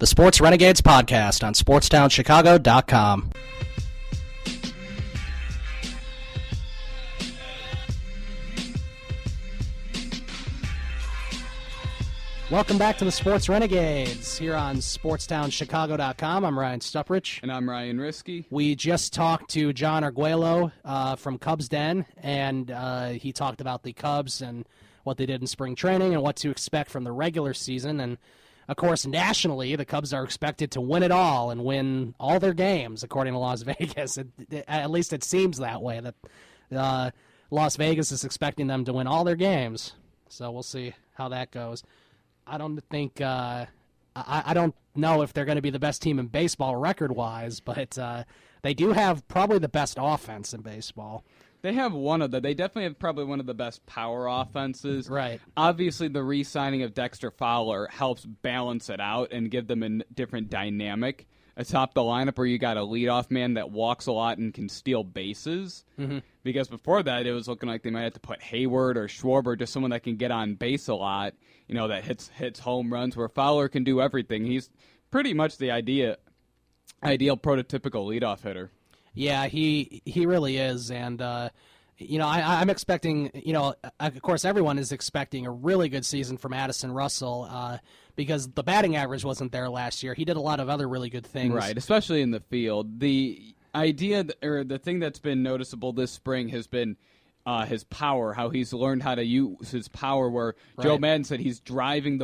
The Sports Renegades podcast on SportsTownChicago.com. Welcome back to the Sports Renegades here on SportsTownChicago.com. I'm Ryan Stuprich. And I'm Ryan Risky. We just talked to John Arguello from Cubs Den, and he talked about the Cubs and what they did in spring training and what to expect from the regular season. And, of course, nationally, the Cubs are expected to win it all and win all their games, according to Las Vegas. At least it seems that way, that Las Vegas is expecting them to win all their games. So we'll see how that goes. I don't think I don't know if they're going to be the best team in baseball record-wise, but they do have probably the best offense in baseball. They have they definitely have probably one of the best power offenses. Right. Obviously, the re-signing of Dexter Fowler helps balance it out and give them a different dynamic atop the lineup where you got a leadoff man that walks a lot and can steal bases. Mm-hmm. Because before that, it was looking like they might have to put Hayward or Schwarber, just someone that can get on base a lot, you know, that hits home runs, where Fowler can do everything. He's pretty much the ideal prototypical leadoff hitter. Yeah, he really is, and you know, I'm expecting, you know, of course everyone is expecting a really good season from Addison Russell because the batting average wasn't there last year. He did a lot of other really good things, right? Especially in the field. The idea or the thing that's been noticeable this spring has been his power, how he's learned how to use his power, where right. Joe Madden said he's driving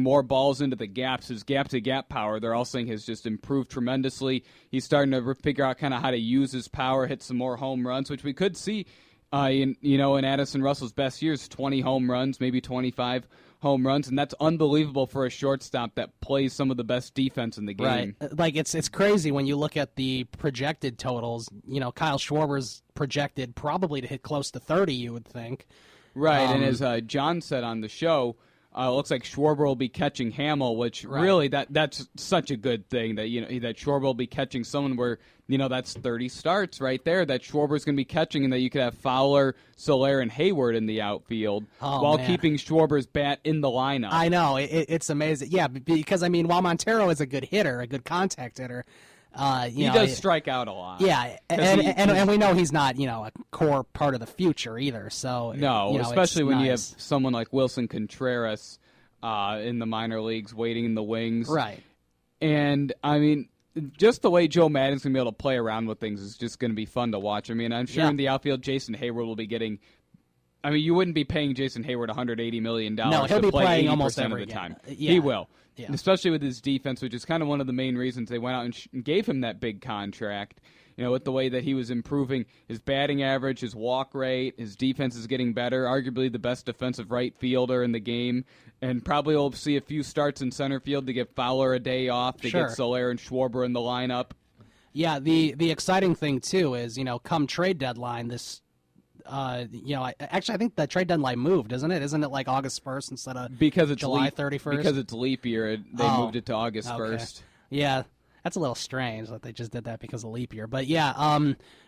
more balls into the gaps. His gap-to-gap power, they're all saying, has just improved tremendously. He's starting to figure out kind of how to use his power, hit some more home runs, which we could see in Addison Russell's best years, 20 home runs, maybe 25 home runs, and that's unbelievable for a shortstop that plays some of the best defense in the game. Right. Like, it's crazy when you look at the projected totals. You know, Kyle Schwarber's projected probably to hit close to 30, you would think. Right, and as John said on the show, it looks like Schwarber will be catching Hamill, which really that's such a good thing that that Schwarber will be catching someone where that's 30 starts right there that Schwarber's going to be catching, and that you could have Fowler, Soler, and Hayward in the outfield while keeping Schwarber's bat in the lineup. I know it's amazing. Yeah, because while Montero is a good hitter, a good contact hitter. He does strike out a lot. Yeah, and we know he's not, a core part of the future either. So no, especially when you have someone like Wilson Contreras in the minor leagues waiting in the wings. Right. And, just the way Joe Madden's going to be able to play around with things is just going to be fun to watch. I'm sure in the outfield, Jason Hayward will be getting – you wouldn't be paying Jason Hayward $180 million to play playing 80% almost of every the time. Yeah. He will. Yeah. Especially with his defense, which is kind of one of the main reasons they went out and gave him that big contract. With the way that he was improving his batting average, his walk rate, his defense is getting better, arguably the best defensive right fielder in the game, and probably will see a few starts in center field to give Fowler a day off, to get Soler and Schwarber in the lineup. Yeah, the exciting thing, too, is, come trade deadline, this actually, I think the trade deadline moved, isn't it? Isn't it like August 1st instead of July 31st? Because it's leap year, they moved it to August 1st. Yeah, that's a little strange that they just did that because of leap year. But yeah,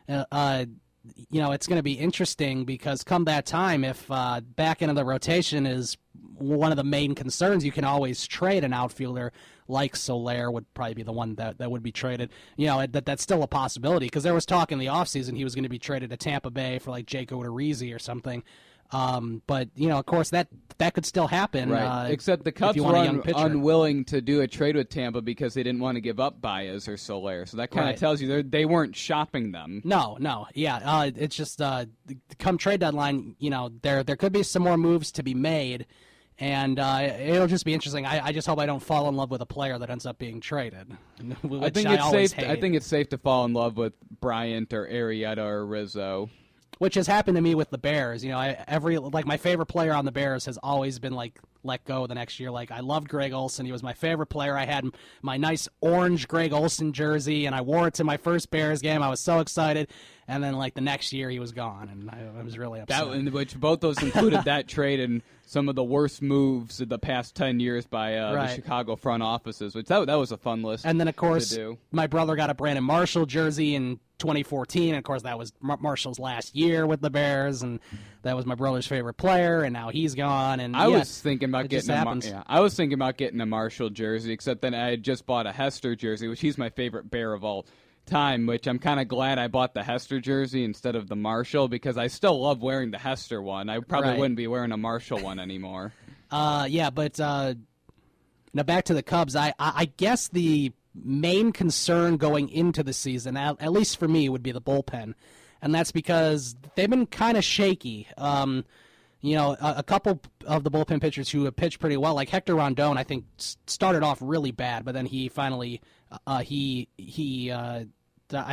it's going to be interesting because come that time, if back end of the rotation is one of the main concerns, you can always trade an outfielder like Soler would probably be the one that would be traded. That's still a possibility because there was talk in the offseason he was going to be traded to Tampa Bay for like Jake Odorizzi or something. But, of course, that could still happen. Right. Except the Cubs were unwilling to do a trade with Tampa because they didn't want to give up Baez or Soler. So that kind of tells you they weren't shopping them. No. Yeah. It's just come trade deadline, there could be some more moves to be made. And it'll just be interesting. I just hope I don't fall in love with a player that ends up being traded. I think it's safe to fall in love with Bryant or Arrieta or Rizzo. Which has happened to me with the Bears. My favorite player on the Bears has always been let go the next year. Like, I loved Greg Olson. He was my favorite player. I had my nice orange Greg Olson jersey, and I wore it to my first Bears game. I was so excited. And then, the next year, he was gone, and I was really upset. Which both those included that trade and some of the worst moves of the past 10 years by the Chicago front offices, which that was a fun list. And then, of course, my brother got a Brandon Marshall jersey in 2014. And of course, that was Marshall's last year with the Bears, and that was my brother's favorite player, and now he's gone. And I was thinking about getting I was thinking about getting a Marshall jersey, except then I had just bought a Hester jersey, which he's my favorite Bear of all time, which I'm kind of glad I bought the Hester jersey instead of the Marshall, because I still love wearing the Hester one. I probably wouldn't be wearing a Marshall one anymore. But now back to the Cubs. I guess the main concern going into the season, at least for me, would be the bullpen. And that's because they've been kind of shaky. A couple of the bullpen pitchers who have pitched pretty well, like Hector Rondon, I think started off really bad, but then he finally I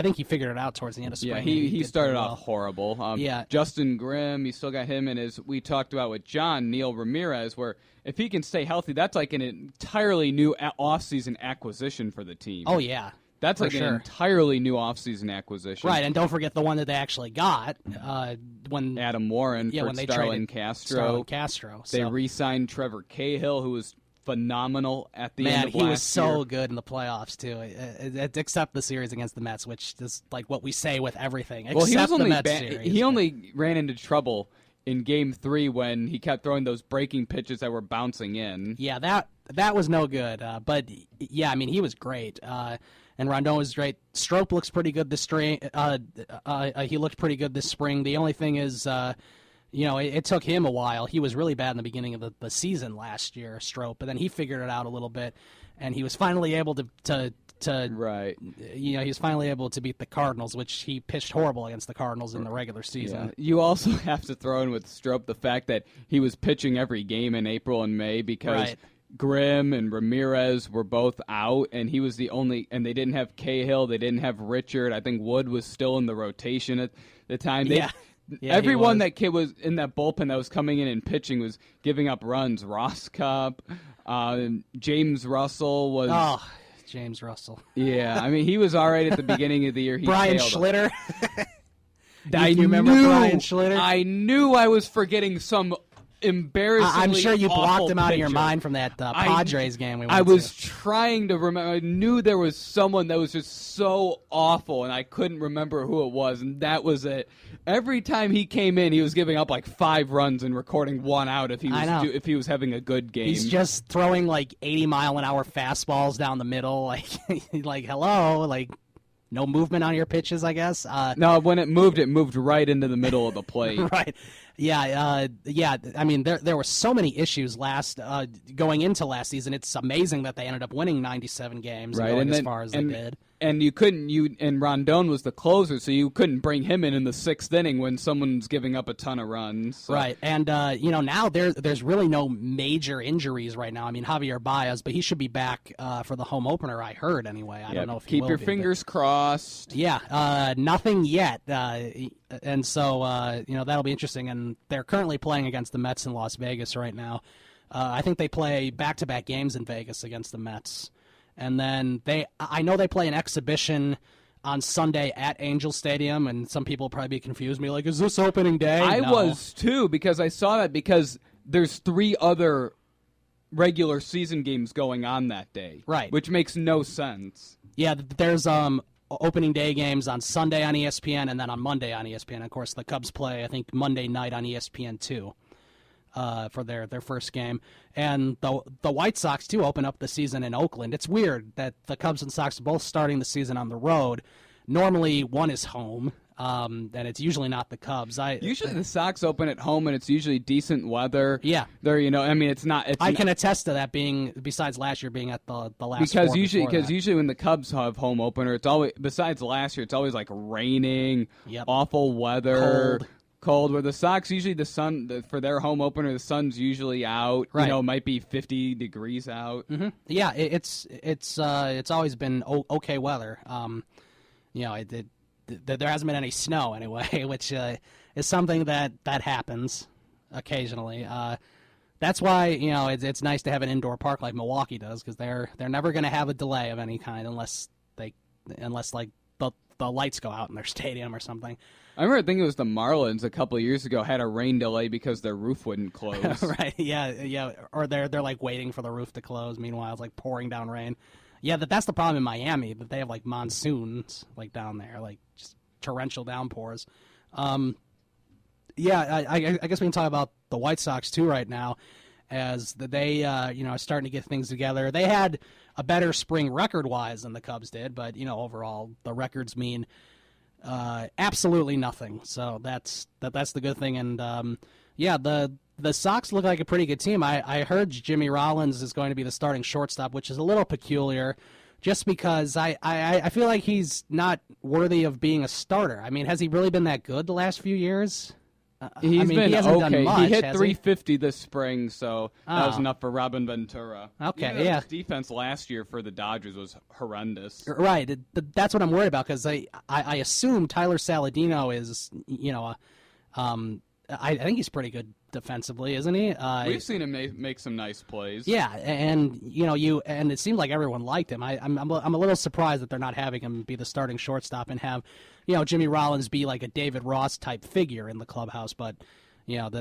think he figured it out towards the end of spring. Yeah, he started off horrible. Justin Grimm, you still got him, and as we talked about with John, Neil Ramirez, where if he can stay healthy, that's like an entirely new offseason acquisition for the team. Oh, yeah. That's like an entirely new offseason acquisition. Right, and don't forget the one that they actually got when Adam Warren for Starlin Castro. So. They re-signed Trevor Cahill, who was phenomenal at the end of last year. Man, he was so good in the playoffs, too, except the series against the Mets, which is like what we say with everything, except he was only the Mets series. He only ran into trouble in Game 3 when he kept throwing those breaking pitches that were bouncing in. Yeah, that was no good. But, yeah, I mean, he was great. And Rondon was great. Strop looks pretty good this spring. He looked pretty good this spring. The only thing is, it took him a while. He was really bad in the beginning of the season last year, Strop, but then he figured it out a little bit, and he was finally able to right. He was finally able to beat the Cardinals, which he pitched horrible against the Cardinals in the regular season. Yeah. You also have to throw in with Strop the fact that he was pitching every game in April and May because Grimm and Ramirez were both out, and he was the only, and they didn't have Cahill, they didn't have Richard. I think Wood was still in the rotation at the time. Everyone that kid was in that bullpen that was coming in and pitching was giving up runs. Ross Cup, James Russell was. Oh, James Russell. Yeah, I mean he was all right at the beginning of the year. Brian Schlitter. You remember Brian Schlitter? I knew I was forgetting some embarrassingly I'm sure you blocked him out pitcher. of your mind from that Padres game we went to. I was trying to remember. I knew there was someone that was just so awful, and I couldn't remember who it was, and that was it. Every time he came in, he was giving up like 5 runs and recording 1 out if he was having a good game. He's just throwing like 80-mile-an-hour fastballs down the middle, like hello, like no movement on your pitches, I guess. No, when it moved right into the middle of the plate. Right. Yeah. I mean, there were so many issues going into last season. It's amazing that they ended up winning 97 games and going as far as they did. And and Rondon was the closer, so you couldn't bring him in the 6th inning when someone's giving up a ton of runs. So. Right, and now there's really no major injuries right now. I mean, Javier Baez, but he should be back for the home opener. I heard anyway. I don't know if he will keep your fingers crossed. Yeah, nothing yet, and so that'll be interesting. And they're currently playing against the Mets in Las Vegas right now. I think they play back-to-back games in Vegas against the Mets. And then I know they play an exhibition on Sunday at Angel Stadium, and some people will probably be confused. Me like, is this opening day? I was too, because I saw that because there's 3 other regular season games going on that day, right? Which makes no sense. Yeah, there's opening day games on Sunday on ESPN, and then on Monday on ESPN. Of course, the Cubs play I think Monday night on ESPN too. For their first game. And the White Sox, too, open up the season in Oakland. It's weird that the Cubs and Sox are both starting the season on the road. Normally, one is home, and it's usually not the Cubs. Usually the Sox open at home, and it's usually decent weather. Yeah. It's not... I can attest to that being, besides last year, being at the last Because usually when the Cubs have home opener, it's always, besides last year, it's always like raining, awful weather... Cold. Where the Sox usually for their home opener, the sun's usually out. Right. It might be 50 degrees out. Mm-hmm. Yeah, it's always been okay weather. There hasn't been any snow anyway, which is something that happens occasionally. That's why it's nice to have an indoor park like Milwaukee does, because they're never going to have a delay of any kind unless like the lights go out in their stadium or something. I remember thinking it was the Marlins a couple of years ago had a rain delay because their roof wouldn't close. Right, yeah. Or they're like waiting for the roof to close. Meanwhile, it's like pouring down rain. Yeah, that's the problem in Miami, that they have like monsoons like down there, like just torrential downpours. I guess we can talk about the White Sox too right now. as they are starting to get things together. They had a better spring record-wise than the Cubs did, but overall the records mean absolutely nothing. So that's the good thing. And the Sox look like a pretty good team. I heard Jimmy Rollins is going to be the starting shortstop, which is a little peculiar, just because I feel like he's not worthy of being a starter. I mean, has he really been that good the last few years? He hasn't done much. He hit 350 this spring, so that was enough for Robin Ventura. Okay, yeah. His defense last year for the Dodgers was horrendous. Right. That's what I'm worried about, because I assume Tyler Saladino is, I think he's pretty good defensively, isn't he? We've seen him make some nice plays. Yeah, and and it seemed like everyone liked him. I'm a little surprised that they're not having him be the starting shortstop and have Jimmy Rollins be like a David Ross type figure in the clubhouse, but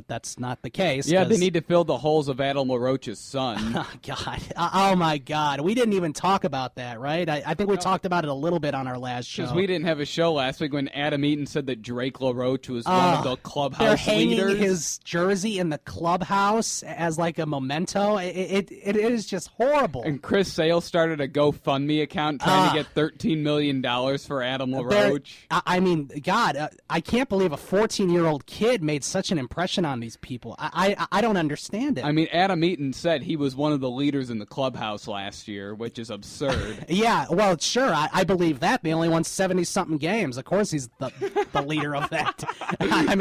that's not the case. Yeah, they need to fill the holes of Adam LaRoche's son. Oh, God. Oh, my God. We didn't even talk about that, right? I think we talked about it a little bit on our last show. Because we didn't have a show last week when Adam Eaton said that Drake LaRoche was one of the clubhouse they're leaders. Hanging his jersey in the clubhouse as like a memento. It is just horrible. And Chris Sale started a GoFundMe account trying to get $13 million for Adam LaRoche. I mean, God, I can't believe a 14-year-old kid made such an impression on these people. I don't understand it. I mean, Adam Eaton said he was one of the leaders in the clubhouse last year, which is absurd. Yeah, well, sure, I believe that. They only won 70-something games. Of course he's the leader of that. I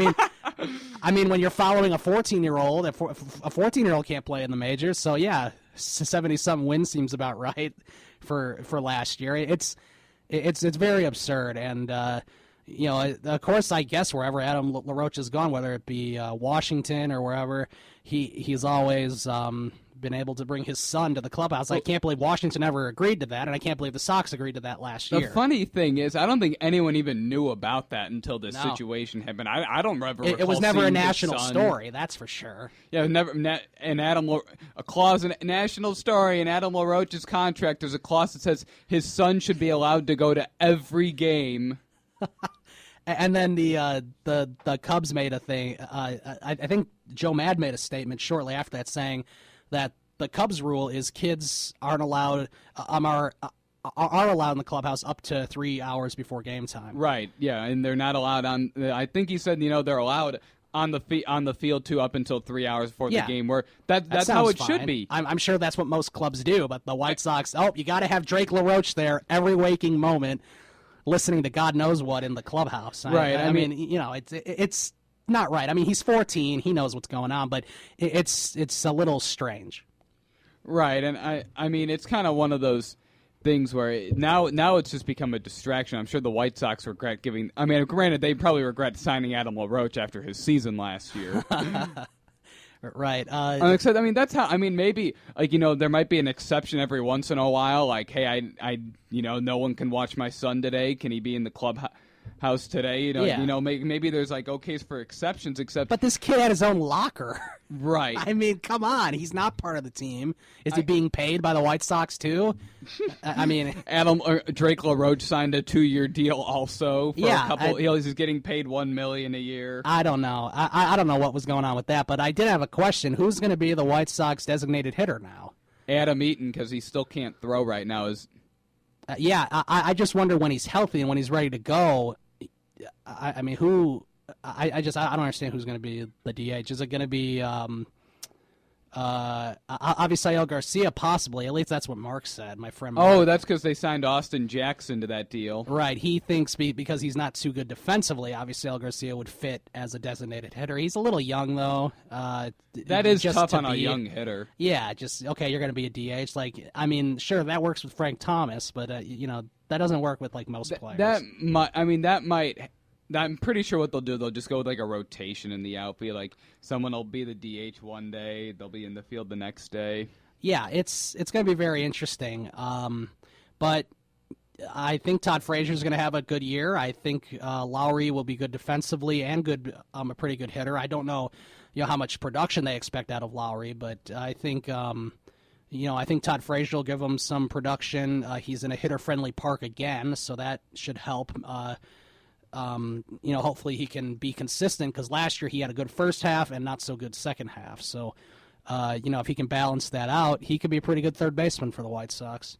mean, when you're following a 14-year-old, a 14-year-old can't play in the majors, so yeah, 70-something wins seems about right for last year. It's very absurd, and of course, I guess wherever Adam LaRoche has gone, whether it be Washington or wherever, he's always been able to bring his son to the clubhouse. I can't believe Washington ever agreed to that, and I can't believe the Sox agreed to that last year. The funny thing is, I don't think anyone even knew about that until this situation happened. I don't ever recall it was never a seeing national his son. story, that's for sure. Yeah, a clause in a national story in Adam LaRoche's contract. There's a clause that says his son should be allowed to go to every game. And then the Cubs made a thing. I think Joe Mad made a statement shortly after that saying that the Cubs rule is kids aren't allowed are allowed in the clubhouse up to 3 hours before game time. Right. Yeah, and they're not allowed on. I think he said they're allowed on the field too up until 3 hours before the game. Where that's how it should be. I'm sure that's what most clubs do. But the White Sox, you got to have Drake LaRoche there every waking moment, listening to God knows what in the clubhouse. Right. I mean, it's not right. I mean, he's 14. He knows what's going on, but it's a little strange. Right. And I mean, it's kind of one of those things where now it's just become a distraction. I'm sure the White Sox regret giving. I mean, granted, they probably regret signing Adam LaRoche after his season last year. Right. Except, I mean, that's how. I mean, maybe there might be an exception every once in a while. Like, hey, I no one can watch my son today. Can he be in the clubhouse today? Maybe there's okays for exceptions. But this kid had his own locker. Right. I mean, come on. He's not part of the team. Is he being paid by the White Sox too? I mean, Drake LaRoche signed a 2-year deal also for a couple. He's getting paid $1 million a year. I don't know. I don't know what was going on with that, but I did have a question. Who's going to be the White Sox designated hitter now? Adam Eaton, because he still can't throw right now. I just wonder when he's healthy and when he's ready to go. I mean, who? I don't understand who's going to be the DH. Is it going to be Avisail Garcia? Possibly. At least that's what Mark said. My friend. Mark. Oh, that's because they signed Austin Jackson to that deal. Right. He thinks because he's not too good defensively, Avisail Garcia would fit as a designated hitter. He's a little young though. That is tough on a young hitter. Yeah. Just okay. You're going to be a DH. I mean, sure that works with Frank Thomas, but that doesn't work with most players. That might. I'm pretty sure what they'll do, they'll just go with a rotation in the outfield. Like someone will be the DH one day, they'll be in the field the next day. Yeah, it's going to be very interesting. But I think Todd Frazier's going to have a good year. I think Lowry will be good defensively and a pretty good hitter. I don't know, how much production they expect out of Lowry, but I think. I think Todd Frazier will give him some production. He's in a hitter-friendly park again, so that should help. Hopefully he can be consistent because last year he had a good first half and not so good second half. So If he can balance that out, he could be a pretty good third baseman for the White Sox.